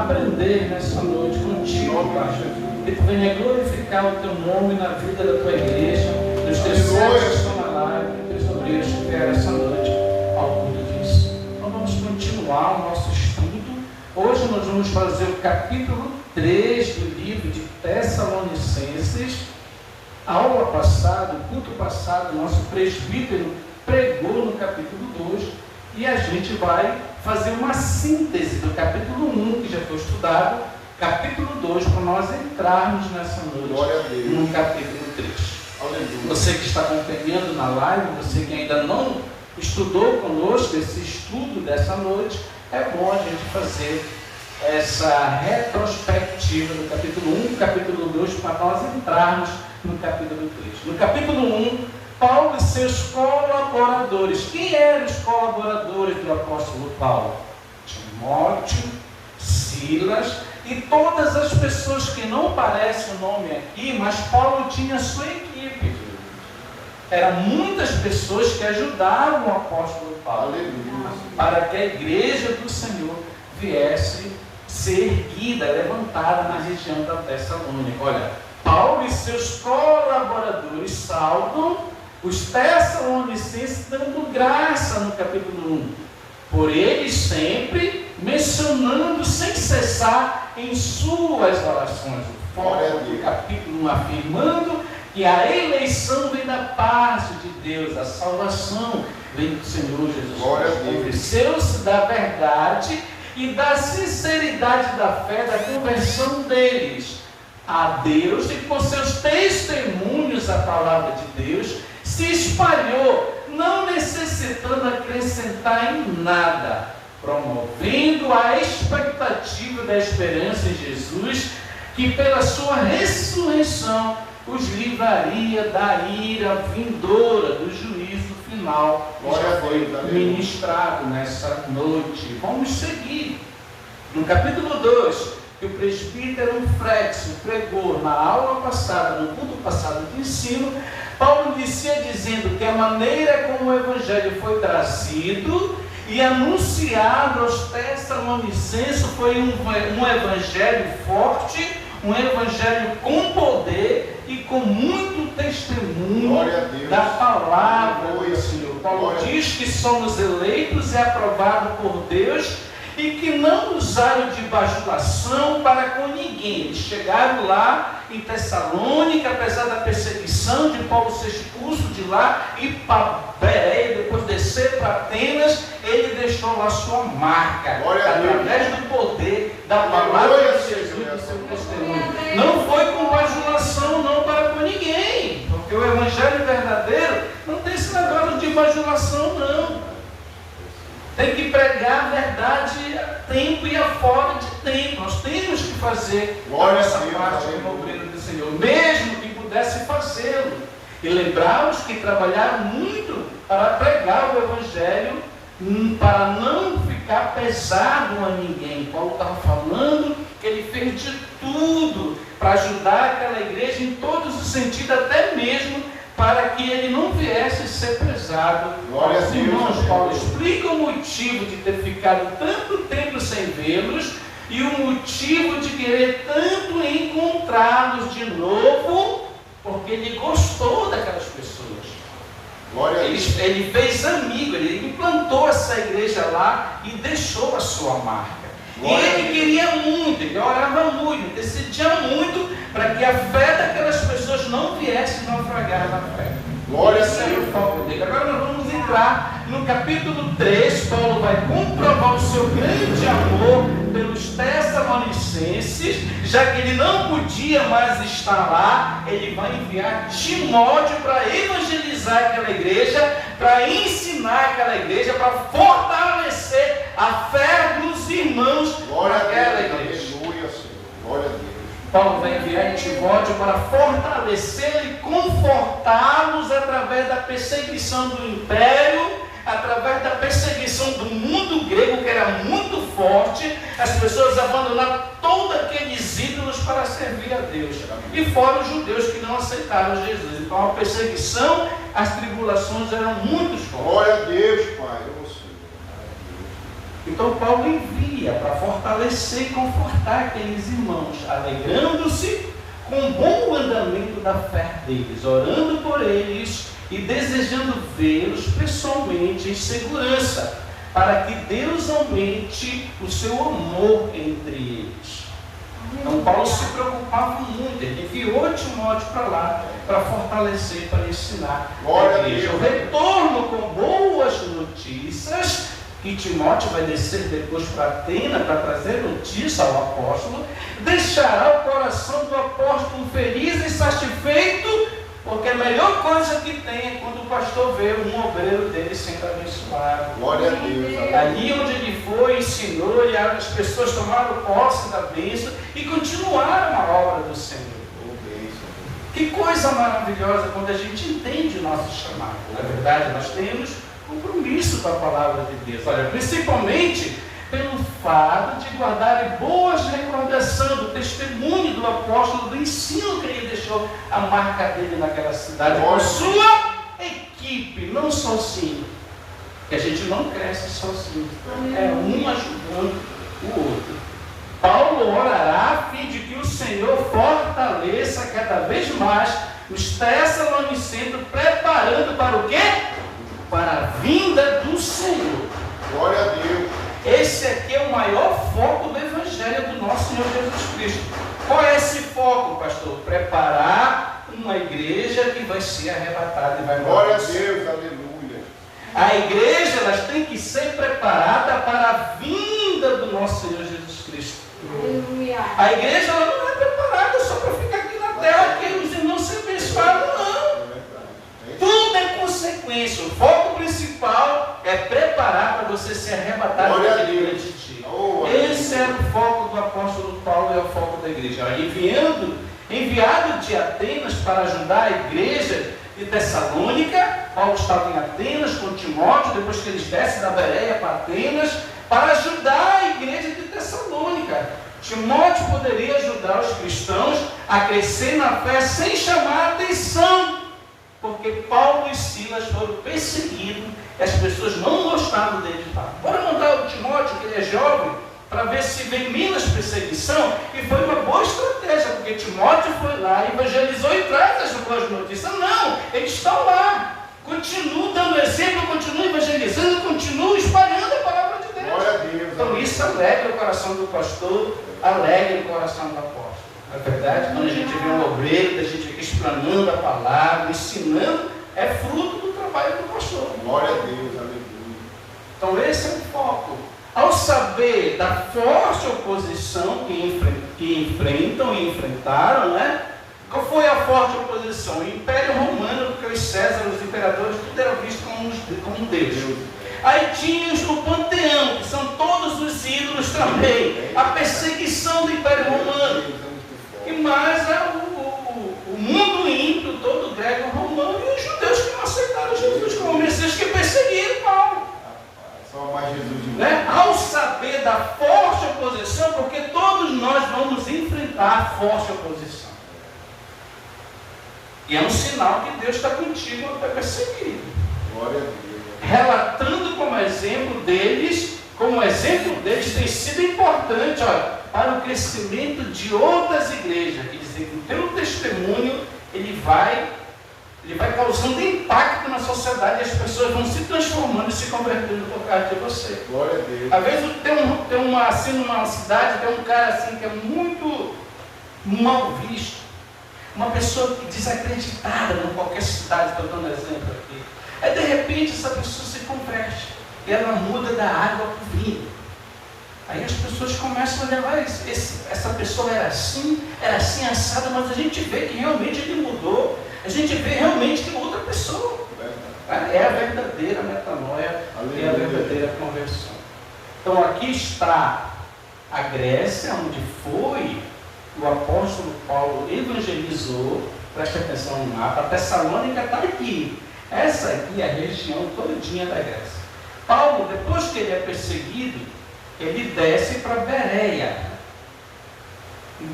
aprender nessa noite contigo, Pai. Que tu venha glorificar o teu nome na vida da tua igreja, dos teus servos que estão na live, dos teus obreiros que vieram essa noite ao culto disso. Então vamos continuar o nosso estudo. Hoje nós vamos fazer o capítulo 3 do livro de Tessalonicenses. A aula passada, o culto passado, nosso presbítero pregou no capítulo 2 e a gente vai fazer uma síntese do capítulo 1, que já foi estudado, capítulo 2, para nós entrarmos nessa noite no capítulo 3. Aleluia. Você que está acompanhando na live, você que ainda não estudou conosco esse estudo dessa noite, é bom a gente fazer essa retrospectiva do capítulo 1, capítulo 2, para nós entrarmos no capítulo 3. No capítulo 1, Paulo e seus colaboradores. Quem eram os colaboradores do apóstolo Paulo? Timóteo, Silas e todas as pessoas que não aparecem o nome aqui, mas Paulo tinha a sua equipe. Eram muitas pessoas que ajudaram o apóstolo Paulo. Aleluia. Para que a igreja do Senhor viesse ser erguida, levantada na região da Tessalônica. Olha, Paulo e seus colaboradores saudam os Tessalonicenses, dando graça no capítulo 1. Por eles sempre mencionando sem cessar em suas orações. O foco do capítulo 1 afirmando que a eleição vem da parte de Deus, a salvação vem do Senhor Jesus. Convenceu-se da verdade e da sinceridade da fé, da conversão deles a Deus, e com seus testemunhos a palavra de Deus se espalhou, não necessitando acrescentar em nada, promovendo a expectativa da esperança em Jesus, que pela sua ressurreição os livraria da ira vindoura, do juízo final, que já foi ministrado nessa noite. Vamos seguir. No capítulo 2, que o presbítero Fredson pregou na aula passada, no culto passado de ensino, Paulo inicia dizendo que a maneira como o evangelho foi trazido e anunciado aos Tessalonicenses foi um evangelho forte, um evangelho com poder e com muito testemunho da palavra do Senhor. Paulo diz que somos eleitos e aprovados por Deus e que não usaram de bajulação para com ninguém. Eles chegaram lá em Tessalônica, apesar da perseguição de Paulo ser expulso de lá, e para Bereia, depois descer para Atenas, ele deixou lá sua marca, através do poder da palavra de Jesus e do seu testemunho. Não foi com bajulação, não, para com ninguém, porque o evangelho verdadeiro não tem esse negócio de bajulação, não. Tem que pregar a verdade a tempo e a fora de tempo. Nós temos que fazer a nossa parte como obreiro do Senhor, mesmo que pudesse fazê-lo. E lembramos que trabalharam muito para pregar o Evangelho, para não ficar pesado a ninguém. Paulo estava falando que ele fez de tudo para ajudar aquela igreja em todos os sentidos, até mesmo para que ele não viesse a ser pesado. Os irmãos, Paulo explica o motivo de ter ficado tanto tempo sem vê-los e o motivo de querer tanto encontrá-los de novo, porque ele gostou daquelas pessoas. Ele fez amigo, ele implantou essa igreja lá e deixou a sua marca. E ele queria muito, ele orava muito, decidia muito para que a fé daquelas pessoas não viesse naufragar na fé. Esse é o foco dele. Agora nós vamos entrar no capítulo 3. Paulo vai comprovar o seu grande amor pelos Tessalonicenses, já que ele não podia mais estar lá. Ele vai enviar Timóteo para evangelizar aquela igreja, para ensinar aquela igreja, para fortalecer a fé dos irmãos daquela igreja. Aleluia, Senhor. Glória a Deus. Paulo vai enviar Timóteo para fortalecer e confortá-los através da perseguição do império, através da perseguição do mundo grego, que era muito forte. As pessoas abandonaram todos aqueles ídolos para servir a Deus. E fora os judeus que não aceitaram Jesus. Então a perseguição, as tribulações eram muito fortes. Glória a Deus, Pai. Então Paulo envia para fortalecer e confortar aqueles irmãos, alegrando-se com o bom andamento da fé deles, orando por eles e desejando vê-los pessoalmente em segurança, para que Deus aumente o seu amor entre eles. Então Paulo se preocupava muito, ele enviou Timóteo para lá, para fortalecer, para ensinar a igreja. O retorno com boas notícias, que Timóteo vai descer depois para Atenas para trazer notícia ao apóstolo, deixará o coração do apóstolo feliz e satisfeito, porque a melhor coisa que tem é quando o pastor vê um obreiro dele sendo abençoado. Glória a Deus. Ali onde ele foi, ensinou, e as pessoas tomaram posse da bênção e continuaram a obra do Senhor. Que coisa maravilhosa quando a gente entende o nosso chamado. Na verdade, nós temos compromisso com a palavra de Deus. Olha, principalmente pelo fato de guardar boas recordações do testemunho do apóstolo, do ensino que ele deixou, a marca dele naquela cidade, com sua equipe, não sozinho. Que a gente não cresce sozinho, é um ajudando o outro. Paulo orará a fim de que o Senhor fortaleça cada vez mais os Tessalonicenses, preparando para o quê? Para a vinda do Senhor. Glória a Deus. Esse aqui é o maior foco do Evangelho do nosso Senhor Jesus Cristo. Qual é esse foco, pastor? Preparar uma igreja que vai ser arrebatada e vai morrer. Glória a Deus, aleluia. A igreja, elas têm que ser preparada para a vinda do nosso Senhor Jesus Cristo. Aleluia. A igreja ela não é preparada só para ficar aqui na terra, que os irmãos se abençoaram, não. Tudo é consequência. O foco principal é preparar para você ser arrebatado naquele grande dia. Esse era o foco do apóstolo Paulo e é o foco da igreja. Enviado de Atenas para ajudar a igreja de Tessalônica, Paulo estava em Atenas com Timóteo, depois que eles descem da Bereia para Atenas, para ajudar a igreja de Tessalônica. Timóteo poderia ajudar os cristãos a crescer na fé sem chamar a atenção, porque Paulo e Silas foram perseguidos e as pessoas não gostavam deles. Bora mandar o Timóteo, que ele é jovem, para ver se vem menos perseguição, e foi uma boa estratégia, porque Timóteo foi lá, evangelizou e traz as boas notícias. Não, eles estão lá, continuam dando exemplo, continuam evangelizando, continuam espalhando a palavra de Deus. Glória a Deus. Então isso alegra o coração do pastor, alegra o coração do apóstolo. Na verdade, quando a gente vê um obreiro, a gente fica explanando a palavra, ensinando, é fruto do trabalho do pastor. Glória a Deus, aleluia. Então esse é o foco. Ao saber da forte oposição que enfrentam e enfrentaram, né? Qual foi a forte oposição? O Império Romano, porque os Césares, os imperadores, tudo era visto como um Deus. Aí tinha o panteão, que são todos os ídolos também. A perseguição do Império Romano. E mais o mundo ímpio, todo grego-romano, e os judeus que não aceitaram Jesus como Messias, que perseguiram Paulo. Só mais Jesus de Né? Ao saber da forte oposição, porque todos nós vamos enfrentar a forte oposição. E é um sinal que Deus está contigo para perseguir. Glória a Deus. Relatando como exemplo deles tem sido importante, olha, para o crescimento de outras igrejas. Quer dizer, que o teu testemunho ele vai causando impacto na sociedade, e as pessoas vão se transformando e se convertendo por causa de você. Glória a Deus. Às vezes tem numa cidade, tem um cara assim que é muito mal visto, uma pessoa desacreditada em qualquer cidade, estou dando exemplo aqui. Aí de repente essa pessoa se converte e ela muda da água para o vinho. Aí as pessoas começam a levar, essa pessoa era assim assada, mas a gente vê que realmente ele mudou. A gente vê realmente que é outra pessoa. É a verdadeira metanoia e a verdadeira conversão. Então aqui está a Grécia, onde foi o apóstolo Paulo evangelizou. Preste atenção no mapa. A Tessalônica está aqui. Essa aqui é a região todinha da Grécia. Paulo, depois que ele é perseguido, ele desce para Bereia.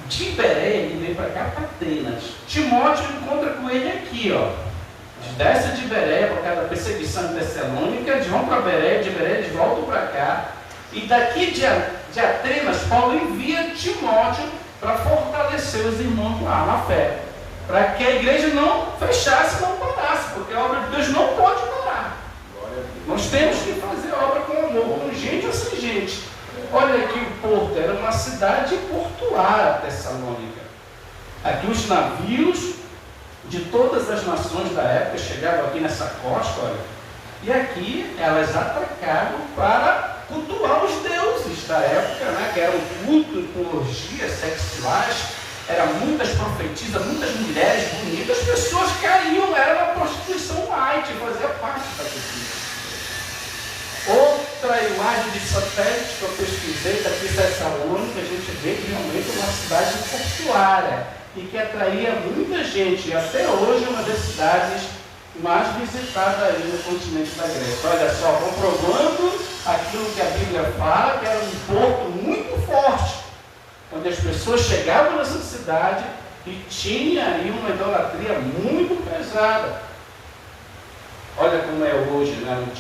De Bereia ele vem para cá, para Atenas. Timóteo encontra com ele aqui, ó. Desce de Bereia por causa da perseguição de Tessalônica, eles vão para Bereia, de Bereia eles voltam para cá. E daqui de Atenas, Paulo envia Timóteo para fortalecer os irmãos lá na fé, para que a igreja não fechasse, não parasse, porque a obra de Deus não pode parar. Nós temos que fazer obra com amor, com gente ou sem gente. Olha aqui o porto, era uma cidade portuária, Tessalônica. Aqui os navios de todas as nações da época chegavam aqui nessa costa, olha, e aqui elas atracavam para cultuar os deuses da época, né, que eram culto com orgias sexuais, eram muitas profetisas, muitas mulheres bonitas, as pessoas caíam, era uma prostituição light, fazia parte da cultura. Outra imagem de satélite que eu pesquisei daqui de Tessalônica, a gente vê que realmente é uma cidade portuária e que atraía muita gente, e até hoje é uma das cidades mais visitadas aí no continente da Grécia. Olha só, comprovando aquilo que a Bíblia fala, que era um porto muito forte, onde as pessoas chegavam nessa cidade e tinha aí uma idolatria muito pesada. Olha como é hoje, né? No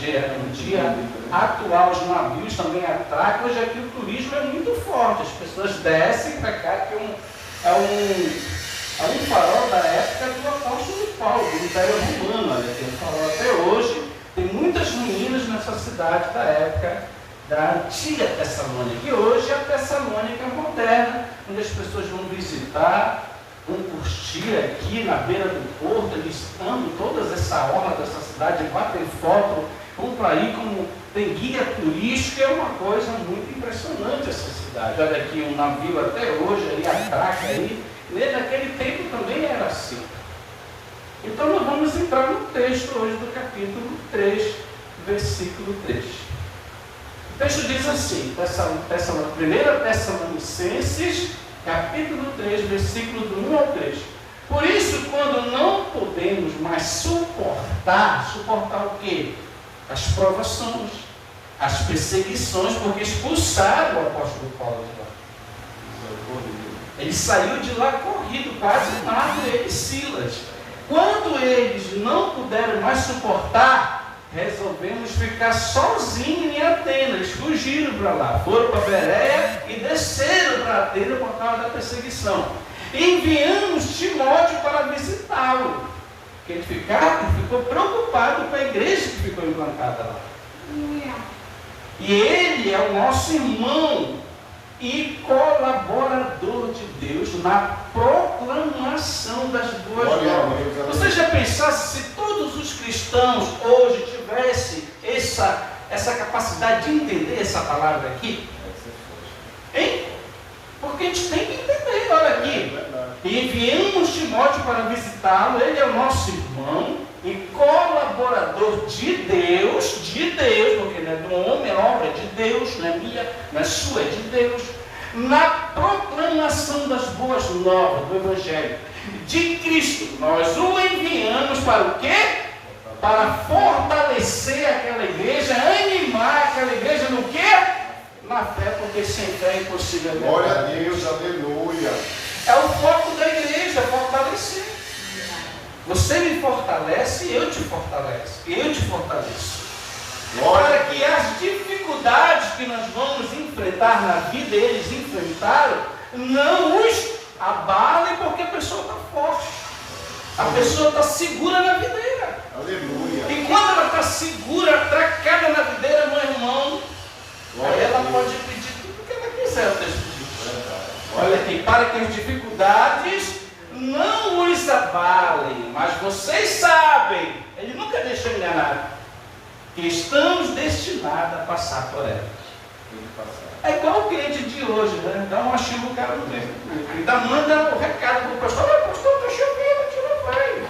dia atual, os navios também atracam. Hoje aqui o turismo é muito forte. As pessoas descem para cá, que é um farol da época do apóstolo Paulo, do Império Romano. Olha, tem um farol até hoje. Tem muitas ruínas nessa cidade da época da antiga Tessalônica. E hoje é a Tessalônica moderna, onde as pessoas vão visitar, vão curtir aqui na beira do porto, listando toda essa orla dessa cidade, batem foto, vão para aí, como tem guia turístico, é uma coisa muito impressionante essa cidade. Olha aqui, um navio até hoje, ali atraca aí, e naquele tempo também era assim. Então nós vamos entrar no texto hoje do capítulo 3, versículo 3. O texto diz assim, 1 Tessalonicenses, capítulo 3, versículo do 1 ao 3. Por isso, quando não podemos mais suportar o quê? As provações, as perseguições, porque expulsaram o apóstolo Paulo de lá. Ele saiu de lá corrido, quase nada, ele e Silas. Quando eles não puderam mais suportar, resolvemos ficar sozinhos em Atenas. Eles fugiram para lá, foram para Bereia e desceram para Atenas por causa da perseguição. Enviamos Timóteo para visitá-lo, porque ele ficou preocupado com a igreja que ficou implantada lá. E ele é o nosso irmão e colaborador de Deus na proclamação das boas novas. Você já pensasse se todos os cristãos hoje tivessem essa capacidade de entender essa palavra aqui? Hein? Porque a gente tem que entender, olha aqui. Enviamos Timóteo para visitá-lo, ele é o nosso irmão e colaborador de Deus, porque não é do homem, é obra de Deus, não é minha, não é sua, é de Deus, na proclamação das boas novas do Evangelho de Cristo. Nós o enviamos para o quê? Para fortalecer aquela igreja, animar aquela igreja no quê? Na fé, porque sem fé é impossível. Glória a Deus, aleluia. É o foco da igreja, fortalecer. Você me fortalece, eu te fortaleço. Para que as dificuldades que nós vamos enfrentar na vida, eles enfrentaram, não os abalem, porque a pessoa está forte. A pessoa está segura na videira. Aleluia. E quando ela está segura, atracada na videira, meu irmão, aí ela pode pedir tudo o que ela quiser, o texto diz. Olha aqui, para que as dificuldades não os abalem, mas vocês sabem, ele nunca deixou enganar, que estamos destinados a passar por ela. É igual o cliente de hoje, né? Dá uma chuva, o cara não tem. Ainda manda o recado para o pastor: olha, pastor, está chovendo, tira vai.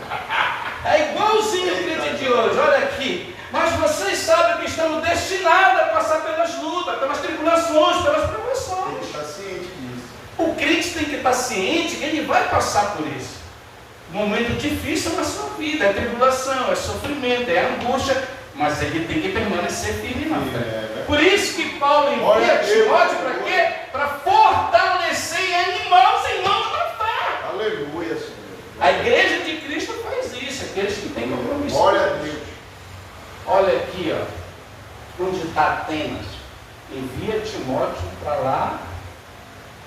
É igualzinho o cliente de hoje, olha aqui. Mas vocês sabem que estamos destinados a passar pelas lutas, pelas tribulações, pelas provações. Ele está ciente disso. O crente tem que estar ciente que ele vai passar por isso. Momento difícil na sua vida, é tribulação, é sofrimento, é angústia, mas ele tem que permanecer firme na fé. Por isso que Paulo envia Timóteo para quê? Para fortalecer e animar os irmãos na fé. Aleluia, Senhor. A igreja de Cristo faz isso, aqueles que têm compromisso. Glória a Deus. Olha aqui, ó, onde está Atenas. Envia lá.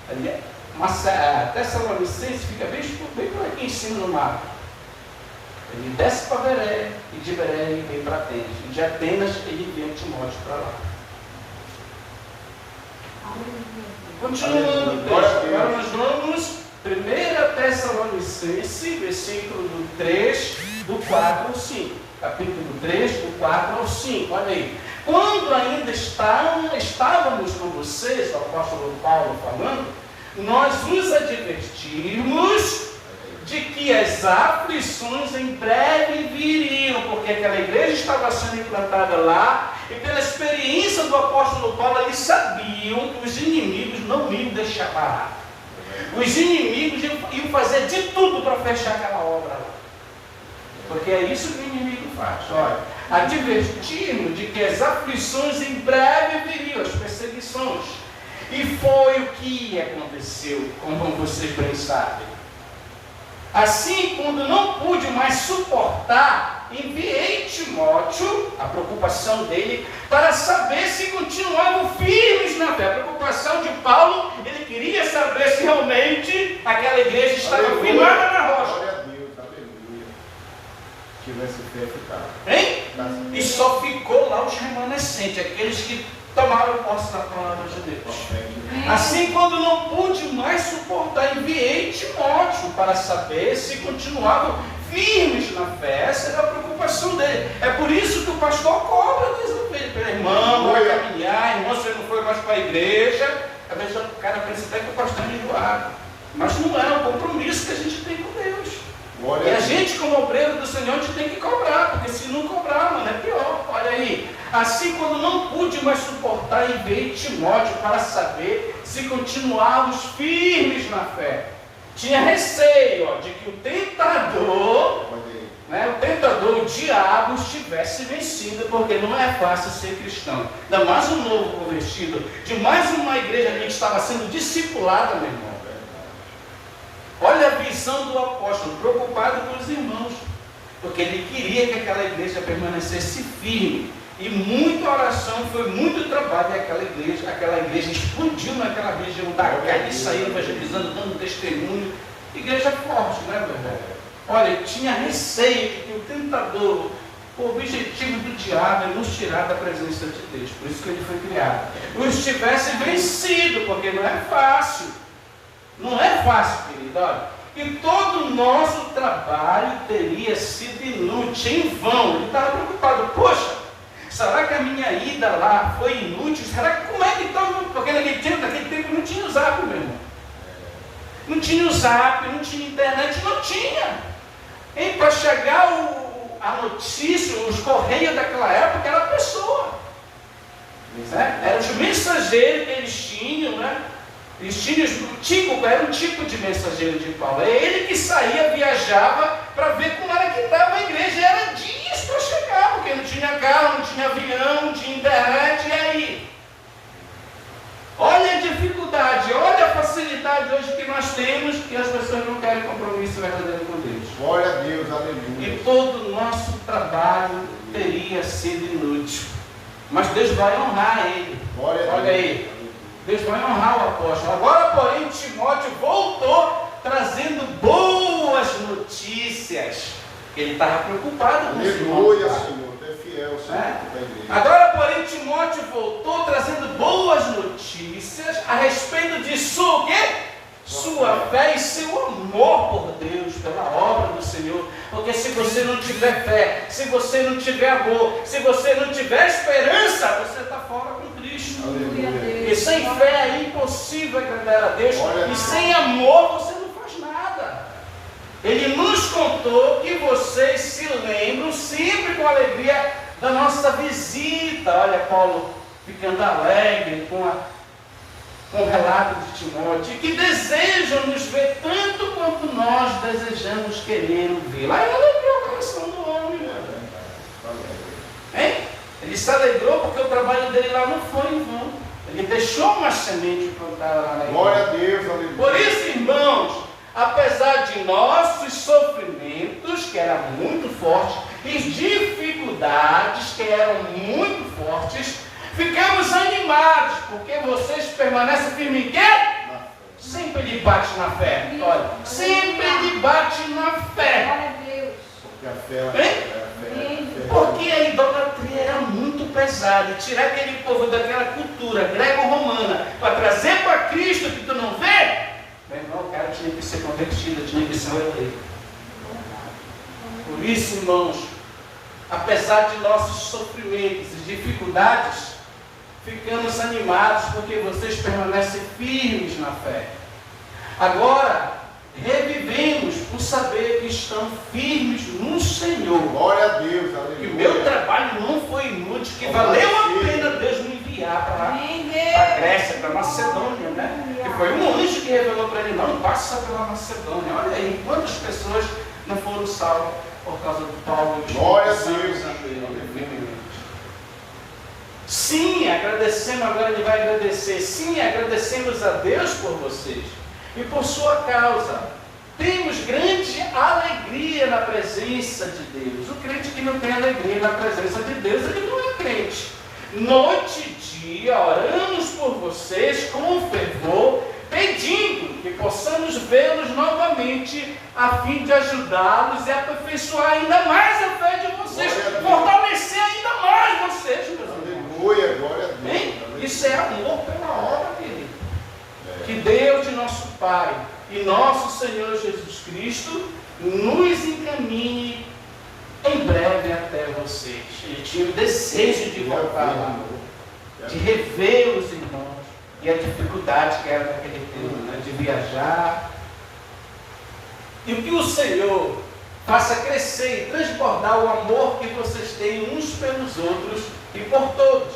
Ali, Tessalonicenses fica bem por aqui em cima no mapa. Ele desce para Beré, e de Beré ele vem para Atenas. E de Atenas ele envia Timóteo para lá. Continuando o texto, agora nós vamos 1 Tessalonicenses, versículo do 3, do 4 ao 5. Capítulo 3, do 4 ao 5, olha aí. Quando ainda estávamos com vocês, o apóstolo Paulo falando, nós os advertimos de que as aflições em breve viriam, porque aquela igreja estava sendo implantada lá, e pela experiência do apóstolo Paulo, eles sabiam que os inimigos não iam deixar parar. Os inimigos iam fazer de tudo para fechar aquela obra lá. Porque é isso que o inimigo faz. Olha, advertimos de que as aflições em breve viriam, as perseguições. E foi o que aconteceu, como vocês bem sabem. Assim, quando não pude mais suportar, enviei Timóteo, a preocupação dele, para saber se continuavam firmes na fé. A preocupação de Paulo, ele queria saber se realmente aquela igreja estava firmada na rocha. Glória a Deus, aleluia. Tivesse fé, ficava. Hein? E só ficou lá os remanescentes, aqueles que tomaram posse da palavra de Deus. Assim, quando não pude mais suportar, enviei Timóteo para saber se continuavam firmes na fé. Essa era a preocupação dele. É por isso que o pastor cobra pelo irmão, vai caminhar, irmão, você não foi mais para a igreja. Às vezes o cara pensa até que o pastor é enjoado. Mas não é um compromisso que a gente tem com Deus. E a gente, como obreiro do Senhor, a gente tem que cobrar, porque se não cobrar, mano, é pior. Olha aí. Assim, quando não pude mais suportar, enviei Timóteo para saber se continuávamos firmes na fé. Tinha receio, de que o tentador, o diabo, estivesse vencido, porque não é fácil ser cristão. Ainda mais um novo convertido, de mais uma igreja que estava sendo discipulada, meu irmão. Olha a visão do apóstolo, preocupado com os irmãos, porque ele queria que aquela igreja permanecesse firme. E muita oração, foi muito trabalho, e aquela igreja explodiu naquela região da Gália, saiu evangelizando, dando testemunho. Igreja forte, né, meu irmão? Olha, tinha receio de que o tentador, o objetivo do diabo é nos tirar da presença de Deus, por isso que ele foi criado. Os tivesse vencido, porque não é fácil. Não é fácil, querido, olha. E todo o nosso trabalho teria sido inútil, em vão. Ele estava preocupado, poxa, será que a minha ida lá foi inútil? Será que como é que estão? Porque naquele tempo não tinha o Zap, meu irmão. Não tinha o Zap, não tinha internet, não tinha. Para chegar a notícia, os correios daquela época era a pessoa. Eram os mensageiros que eles tinham, né? Era um tipo de mensageiro de Paulo. É ele que saía, viajava para ver como era que estava a igreja. Era dias para chegar, porque não tinha carro, não tinha avião, não tinha internet. E aí? Olha a dificuldade, olha a facilidade hoje que nós temos, e as pessoas não querem compromisso verdadeiro com Deus. Glória a Deus, aleluia. E todo o nosso trabalho teria sido inútil. Mas Deus vai honrar ele. Olha aí. Deus vai honrar o apóstolo. Agora, porém, Timóteo voltou trazendo boas notícias. Ele estava preocupado com isso. Aleluia, Senhor. Tu é fiel, Senhor. Agora, porém, Timóteo voltou trazendo boas notícias a respeito de sua fé e seu amor por Deus, pela obra do Senhor. Porque se você não tiver fé, se você não tiver amor, se você não tiver esperança, você está fora com Cristo. Aleluia. E sem fé é impossível agradar a Deus. E sem amor você não faz nada. Ele nos contou que vocês se lembram sempre com alegria da nossa visita. Olha Paulo ficando alegre com o relato de Timóteo, que desejam nos ver tanto quanto nós desejamos querer ouvi-lo. Aí alegrou o coração do homem. Hein? Ele se alegrou porque o trabalho dele lá não foi em vão. Ele deixou uma semente plantada lá na igreja. Glória a Deus, aleluia. Por isso, irmãos, apesar de nossos sofrimentos, que eram muito fortes, e dificuldades, que eram muito fortes, Ficamos animados, porque vocês permanecem firmes em quê? Sempre lhe bate na fé. Olha, sempre lhe bate na fé. Porque a idolatria era muito pesada. E tirar aquele povo daquela cultura greco-romana para trazer para Cristo que tu não vê, meu irmão, o cara tinha que ser convertido, tinha que ser um eleito. Por isso, irmãos, apesar de nossos sofrimentos e dificuldades, ficamos animados porque vocês permanecem firmes na fé. Agora, revivemos por saber que estão firmes no Senhor. Glória a Deus, aleluia. Que o meu trabalho não foi inútil, que valeu a pena Deus me enviar para lá, para a Grécia, para a Macedônia, né? Que foi um anjo que revelou para ele, não passa pela Macedônia. Olha aí, quantas pessoas não foram salvas por causa do Paulo e glória a Deus. Sim, agradecemos, agora ele vai agradecer. Sim, agradecemos a Deus por vocês e por sua causa. Temos grande alegria na presença de Deus. O crente que não tem alegria na presença de Deus, ele não é crente. Noite e dia oramos por vocês com fervor, pedindo que possamos vê-los novamente, a fim de ajudá-los e aperfeiçoar ainda mais a fé de vocês, fortalecer ainda mais vocês, meus irmãos. Aleluia, glória a Deus. Hein? Isso é amor pela obra dele. Que Deus de nosso Pai e nosso Senhor Jesus Cristo nos encaminhe em breve até vocês. Ele tinha o desejo de voltar lá, de rever os irmãos e a dificuldade que era naquele tempo, né? De viajar. E que o Senhor faça crescer e transbordar o amor que vocês têm uns pelos outros e por todos.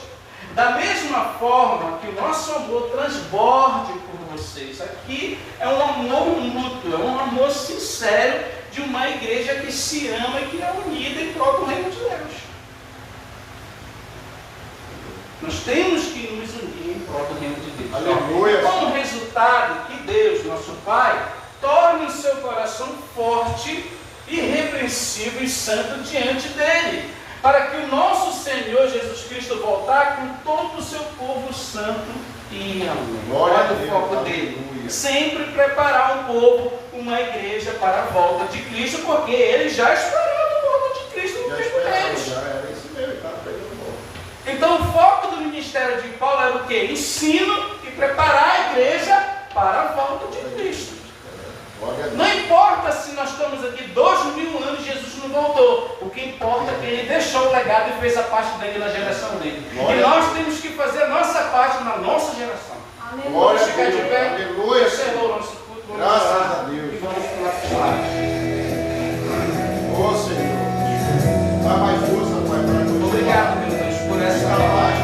Da mesma forma que o nosso amor transborde por vocês. Aqui é um amor mútuo, é um amor sincero de uma igreja que se ama e que é unida em prol do reino de Deus. Nós temos que nos unir em prol do reino de Deus. Aleluia. Como resultado, que Deus, nosso Pai, torne o seu coração forte, irrepreensível e santo diante dele, para que o nosso Senhor Jesus Cristo voltar com todo o seu povo santo e amor. Olha o foco dele. Sempre preparar um povo, uma igreja para a volta de Cristo, porque ele já esperava a volta de Cristo no tempo deles. Então o foco do ministério de Paulo era o quê? Ensino e preparar a igreja para a volta de Cristo. Não importa se nós estamos aqui 2000 anos e Jesus não voltou. O que importa é que ele deixou o legado e fez a parte dele na geração dele. E nós temos que fazer a nossa parte na nossa geração. Vamos ficar de pé. Aleluia. Encerrou o nosso culto. Graças a Deus. E vamos para a palavra. Ô Senhor, dá mais força, Pai, para nós. Obrigado, meu Deus, por essa palavra, Pai.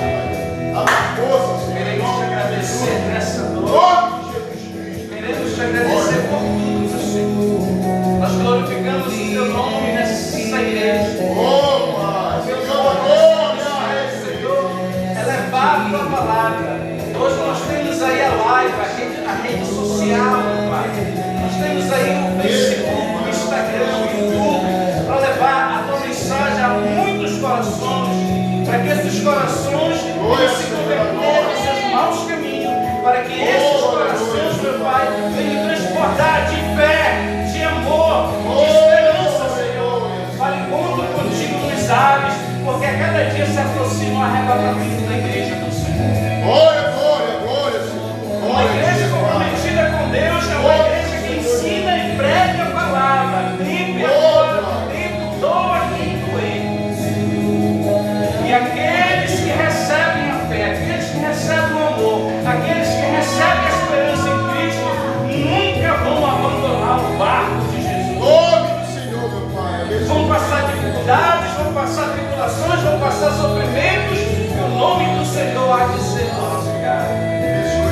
Dá mais força, Senhor. Queremos te agradecer nessa noite. Queremos te agradecer por tudo, Senhor. Nós glorificamos o teu nome nessa igreja. Oh, Pai. Senhor, é levar a tua palavra. Hoje nós temos aí a live, a rede social, Pai. Nós temos aí o Facebook, o Instagram, o YouTube, para levar a tua mensagem a muitos corações, para que esses corações venham se converter nos seus maus caminhos, para que esses corações, meu Pai, venham transportar de fé, de amor, de esperança, Senhor, para o encontro contigo nos ares, porque a cada dia se aproxima o arrebatamento da igreja do Senhor. Glória, glória, glória, Senhor. Uma igreja comprometida com Deus é uma igreja que ensina e prega a palavra, limpa e acorda, limpa, doa quem doer. E aqueles que recebem a fé, aqueles que recebem o amor, aqueles que recebem a esperança em Cristo, nunca vão abandonar o barco de Jesus. Nome do Senhor, meu Pai. Vão passar dificuldades, vão passar tribulações, vão passar sofrimentos, e o nome do Senhor há de ser glorificado.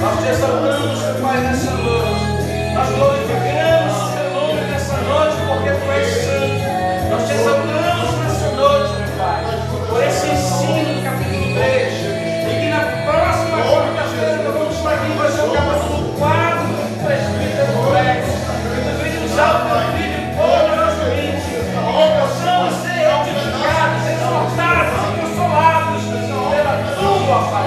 Nós te exaltamos, meu Pai, nessa noite. Nós glorificamos o teu nome nessa noite, porque tu és santo. Nós te exaltamos nessa noite, meu Pai, por esse ensino do capítulo 3. E que na próxima quarta-feira nós vamos estar aqui para o capítulo 4 do presbítero Rex. Que tu venha usar o teu filho poderosamente. Que possamos ser edificados, exortados e consolados pela tua palavra.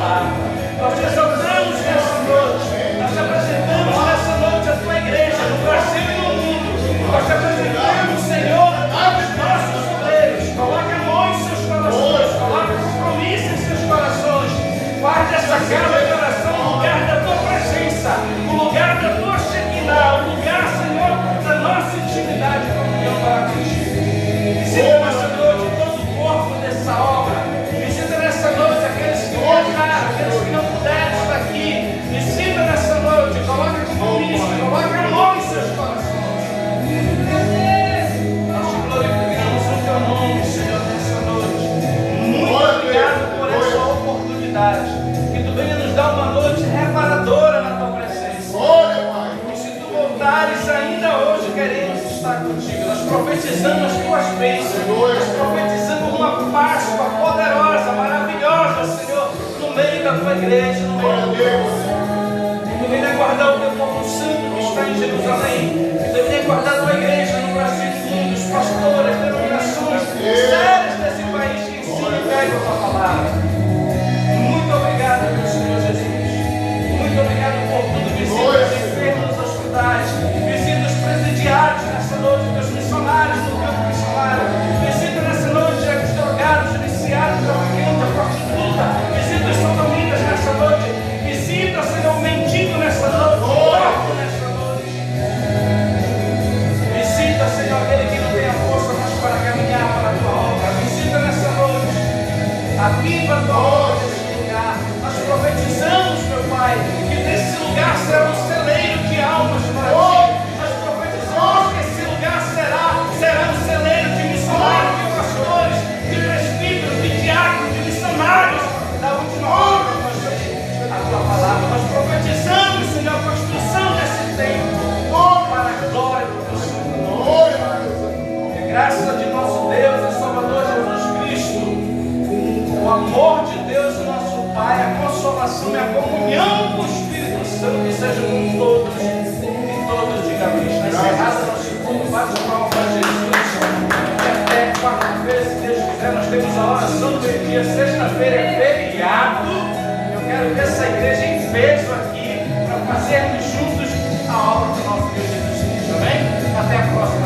tua igreja no meio de nós. Tu venha guardar o teu povo santo que está em Jerusalém. Tu venha guardar a tua igreja no Brasil, os pastores, as denominações sérias desse país que ensinam e pegam a tua palavra. Muito obrigado, meu Senhor Jesus. Muito obrigado por tudo. Visita os enfermos nos hospitais. Visita os presidiários nessa noite, os missionários no campo missionário. Visita nessa noite os drogados, judiciários, traficantes, a prostituta. Visita os sodomitas nessa noite. Visita, Senhor, o mendigo nessa noite, o órfão nessa noite. Visita, Senhor, aquele que não tem a força mais para caminhar para a tua obra. Visita nessa noite. Aviva a tua obra nesse lugar. Nós profetizamos, meu Pai, que nesse lugar será um celeiro de almas para ti. Nós profetizamos que esse lugar será um celeiro de missionários, de pastores, de presbíteros, de diáconos, de missionários da última hora. A tua palavra, nós profetizamos, Senhor, a construção desse templo para a glória do teu Senhor. Que graça de nosso Deus e Salvador Jesus Cristo, o amor de Deus, nosso Pai, a consolação e a comunhão com o Espírito Santo que seja com todos e todos digam amém. Na encerrada nosso culto, bate palma para Jesus. E até quarta-feira, se Deus quiser, nós temos a oração do meio-dia. Sexta-feira é feriado. Eu quero ver essa igreja em peso aqui para fazermos juntos a obra do nosso Deus Jesus Cristo. Amém? Até a próxima.